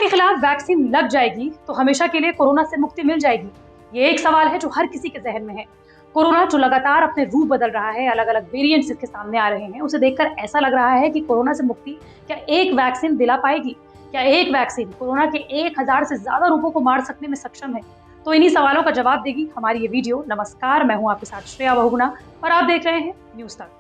के खिलाफ वैक्सीन लग जाएगी तो हमेशा के लिए कोरोना से मुक्ति मिल जाएगी? ये एक सवाल है जो हर किसी के जहन में है। कोरोना जो लगातार अपने रूप बदल रहा है, अलग अलग वेरिएंट्स इसके सामने आ रहे हैं, उसे देखकर ऐसा लग रहा है कि कोरोना से मुक्ति क्या एक वैक्सीन दिला पाएगी? क्या एक वैक्सीन कोरोना के 1000 से ज्यादा रूपों को मार सकने में सक्षम है? तो इन्हीं सवालों का जवाब देगी हमारी ये वीडियो। नमस्कार, मैं हूं आपके साथ श्रेया बहुगुणा और आप देख रहे हैं न्यूज तक।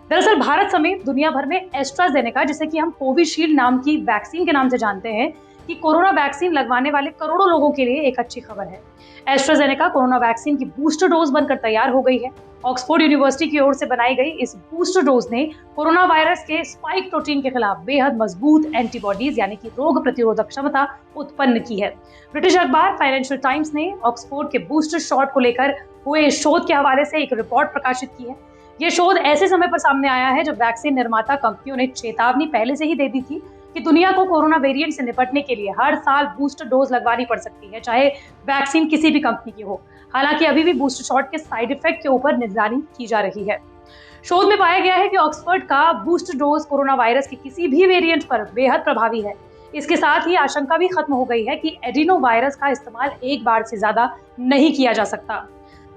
दरअसल भारत समेत दुनिया भर में एस्ट्राजेनेका, जिसे कि हम कोविशील्ड नाम की वैक्सीन के नाम से जानते हैं, कि कोरोना वैक्सीन लगवाने वाले करोड़ों लोगों के लिए एक अच्छी खबर है। एस्ट्राजेनेका कोरोना वैक्सीन की बूस्टर डोज बनकर तैयार हो गई है। ऑक्सफोर्ड यूनिवर्सिटी की ओर से बनाई गई इस बूस्टर डोज ने कोरोना वायरस के स्पाइक प्रोटीन के खिलाफ बेहद मजबूत एंटीबॉडीज यानी कि रोग प्रतिरोधक क्षमता उत्पन्न की है। ब्रिटिश अखबार फाइनेंशियल टाइम्स ने ऑक्सफोर्ड के बूस्टर शॉट को लेकर हुए शोध के हवाले से एक रिपोर्ट प्रकाशित की है। ये शोध ऐसे समय पर सामने आया है जब वैक्सीन निर्माता कंपनियों ने चेतावनी पहले से ही दे दी थी कि दुनिया को कोरोना वेरिएंट से निपटने के लिए हर साल बूस्टर डोज लगवानी पड़ सकती है, चाहे वैक्सीन किसी भी कंपनी की हो। हालांकि अभी भी बूस्टर शॉट के साइड इफेक्ट के ऊपर निगरानी की जा रही है। शोध में पाया गया है कि ऑक्सफोर्ड का बूस्टर डोज कोरोना वायरस के किसी भी वेरिएंट पर बेहद प्रभावी है। इसके साथ ही आशंका भी खत्म हो गई है कि एडिनो वायरस का इस्तेमाल एक बार से ज्यादा नहीं किया जा सकता।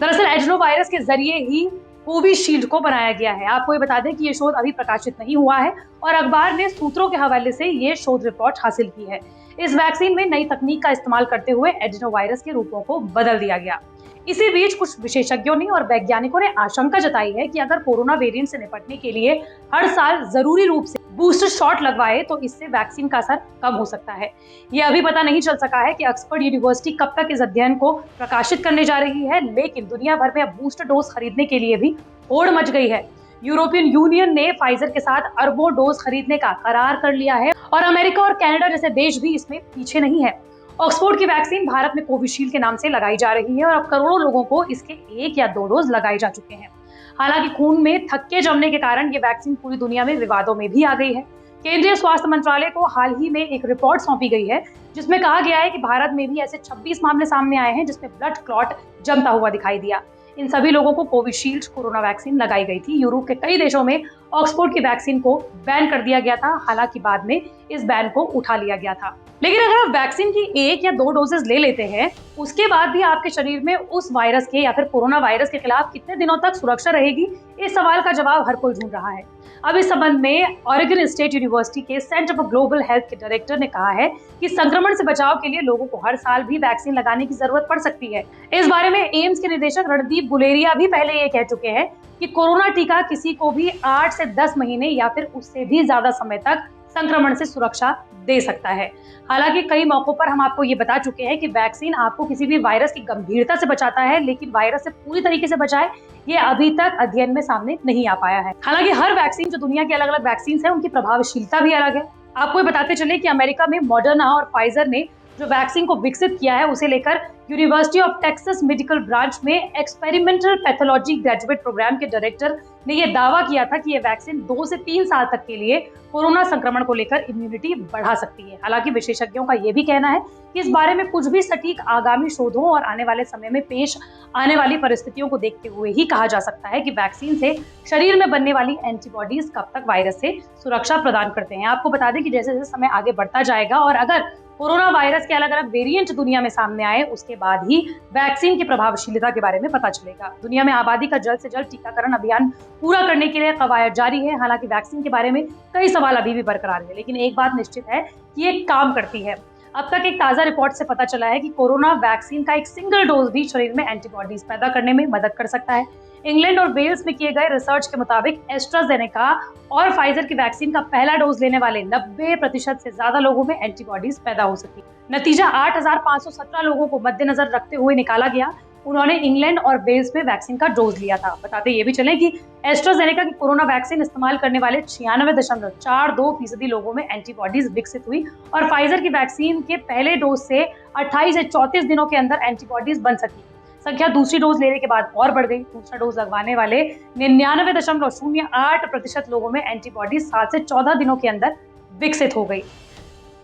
दरअसल एडिनो वायरस के जरिए ही कोविशील्ड को बनाया गया है। आपको ये बता दें कि ये शोध अभी प्रकाशित नहीं हुआ है और अखबार ने सूत्रों के हवाले से ये शोध रिपोर्ट हासिल की है। इस वैक्सीन में नई तकनीक का इस्तेमाल करते हुए एडिनो वायरस के रूपों को बदल दिया गया। इसी बीच कुछ विशेषज्ञों ने और वैज्ञानिकों ने आशंका जताई है कि अगर कोरोना वेरिएंट से निपटने के लिए हर साल जरूरी रूप से बूस्टर शॉट लगवाए तो इससे वैक्सीन का असर कम हो सकता है। ये अभी पता नहीं चल सका है कि ऑक्सफोर्ड यूनिवर्सिटी कब तक इस अध्ययन को प्रकाशित करने जा रही है, लेकिन दुनिया भर में अब बूस्टर डोज खरीदने के लिए भी होड़ मच गई है। यूरोपियन यूनियन ने फाइजर के साथ अरबों डोज खरीदने का करार कर लिया है और अमेरिका और कनाडा जैसे देश भी इसमें पीछे नहीं है। ऑक्सफोर्ड की वैक्सीन भारत में कोविशील्ड के नाम से लगाई जा रही है और अब करोड़ों लोगों को इसके 1 या 2 डोज लगाए जा चुके हैं। हालांकि खून में थक्के जमने के कारण ये वैक्सीन पूरी दुनिया में विवादों में भी आ गई है। केंद्रीय स्वास्थ्य मंत्रालय को हाल ही में एक रिपोर्ट सौंपी गई है जिसमें कहा गया है कि भारत में भी ऐसे 26 मामले सामने आए हैं जिसमें ब्लड क्लॉट जमता हुआ दिखाई दिया। इन सभी लोगों को कोविशील्ड कोरोना वैक्सीन लगाई गई थी। यूरोप के कई देशों में ऑक्सफोर्ड की वैक्सीन को बैन कर दिया गया था, हालांकि बाद में इस बैन को उठा लिया गया था। लेकिन अगर आप वैक्सीन की 1 या 2 डोजेस ले लेते हैं, उसके बाद भी आपके शरीर में उस वायरस के या फिर कोरोना वायरस के खिलाफ कितने दिनों तक सुरक्षा रहेगी, इस सवाल का जवाब हर कोई ढूंढ रहा है। अब इस संबंध में ऑरेगन स्टेट यूनिवर्सिटी के सेंटर फॉर ग्लोबल हेल्थ के डायरेक्टर ने कहा है कि संक्रमण से बचाव के लिए लोगों को हर साल भी वैक्सीन लगाने की जरूरत पड़ सकती है। इस बारे में एम्स के निदेशक रणदीप गुलेरिया भी पहले ये कह चुके हैं कि कोरोना टीका किसी को भी 8 से 10 महीने या फिर उससे भी ज्यादा समय तक संक्रमण से सुरक्षा दे सकता है। हालांकि कई मौकों पर हम आपको ये बता चुके हैं कि वैक्सीन आपको किसी भी वायरस की गंभीरता से बचाता है, लेकिन वायरस से पूरी तरीके से बचाए ये अभी तक अध्ययन में सामने नहीं आ पाया है। हालांकि हर वैक्सीन, जो दुनिया की अलग अलग वैक्सीन है, उनकी प्रभावशीलता भी अलग है। आपको बताते चले कि अमेरिका में मॉडर्ना और फाइजर ने जो वैक्सीन को विकसित किया है, उसे लेकर university of Texas medical branch में एक्सपेरिमेंटल पैथोलॉजी ग्रेजुएट प्रोग्राम के डायरेक्टर ने यह दावा किया था कि यह वैक्सीन 2 से 3 साल तक के लिए कोरोना संक्रमण को लेकर इम्यूनिटी बढ़ा सकती है। हालांकि विशेषज्ञों का यह भी कहना है कि इस बारे में कुछ भी सटीक आगामी शोधों और आने वाले समय में पेश आने वाली परिस्थितियों को देखते हुए ही कहा जा सकता है कि वैक्सीन से शरीर में बनने वाली एंटीबॉडीज कब तक वायरस से सुरक्षा प्रदान करते हैं। आपको बता दें कि जैसे जैसे समय आगे बढ़ता जाएगा और अगर कोरोना वायरस के अलग अलग वेरिएंट दुनिया में सामने आए, उसके बाद ही वैक्सीन की प्रभावशीलता के बारे में पता चलेगा। दुनिया में आबादी का जल्द से जल्द टीकाकरण अभियान पूरा करने के लिए कवायद जारी है। हालांकि वैक्सीन के बारे में कई सवाल अभी भी बरकरार है, लेकिन एक बात निश्चित है कि ये काम करती है। अब तक एक ताजा रिपोर्ट से पता चला है कि कोरोना वैक्सीन का एक सिंगल डोज भी शरीर में एंटीबॉडीज पैदा करने में मदद कर सकता है। इंग्लैंड और वेल्स में किए गए रिसर्च के मुताबिक एस्ट्राजेनेका और फाइजर की वैक्सीन का पहला डोज लेने वाले 90% से ज्यादा लोगों में एंटीबॉडीज पैदा हो सकी। नतीजा 8517 लोगों को मद्देनजर रखते हुए निकाला गया। उन्होंने इंग्लैंड और वेल्स में वैक्सीन का डोज लिया था। बताते ये भी चले कि एस्ट्राजेनेका की कोरोना वैक्सीन इस्तेमाल करने वाले 96.42% लोगों में एंटीबॉडीज विकसित हुई और फाइजर की वैक्सीन के पहले डोज से 28 से 34 दिनों के अंदर एंटीबॉडीज बन सकी। संख्या दूसरी डोज लेने के बाद और बढ़ गई। दूसरा डोज लगवाने वाले 99.08% लोगों में एंटीबॉडीज 7 से 14 दिनों के अंदर विकसित हो गई।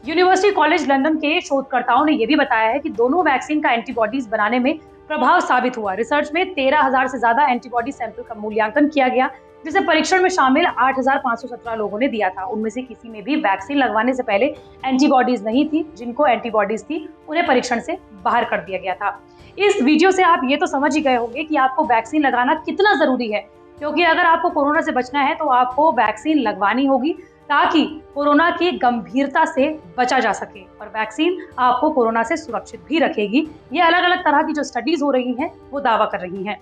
यूनिवर्सिटी कॉलेज लंदन के शोधकर्ताओं ने यह भी बताया है कि दोनों वैक्सीन का एंटीबॉडीज बनाने में प्रभाव साबित हुआ। रिसर्च में 13,000 से ज्यादा एंटीबॉडी सैंपल का मूल्यांकन किया गया, जिसे परीक्षण में शामिल 8,517 लोगों ने दिया था। उनमें से किसी में भी वैक्सीन लगवाने से पहले एंटीबॉडीज नहीं थी। जिनको एंटीबॉडीज थी उन्हें परीक्षण से बाहर कर दिया गया था। इस वीडियो से आप ये तो समझ ही गए होंगे कि आपको वैक्सीन लगाना कितना जरूरी है, क्योंकि अगर आपको कोरोना से बचना है तो आपको वैक्सीन लगवानी होगी, ताकि कोरोना की गंभीरता से बचा जा सके। और वैक्सीन आपको कोरोना से सुरक्षित भी रखेगी। ये अलग अलग तरह की जो स्टडीज हो रही हैं वो दावा कर रही हैं।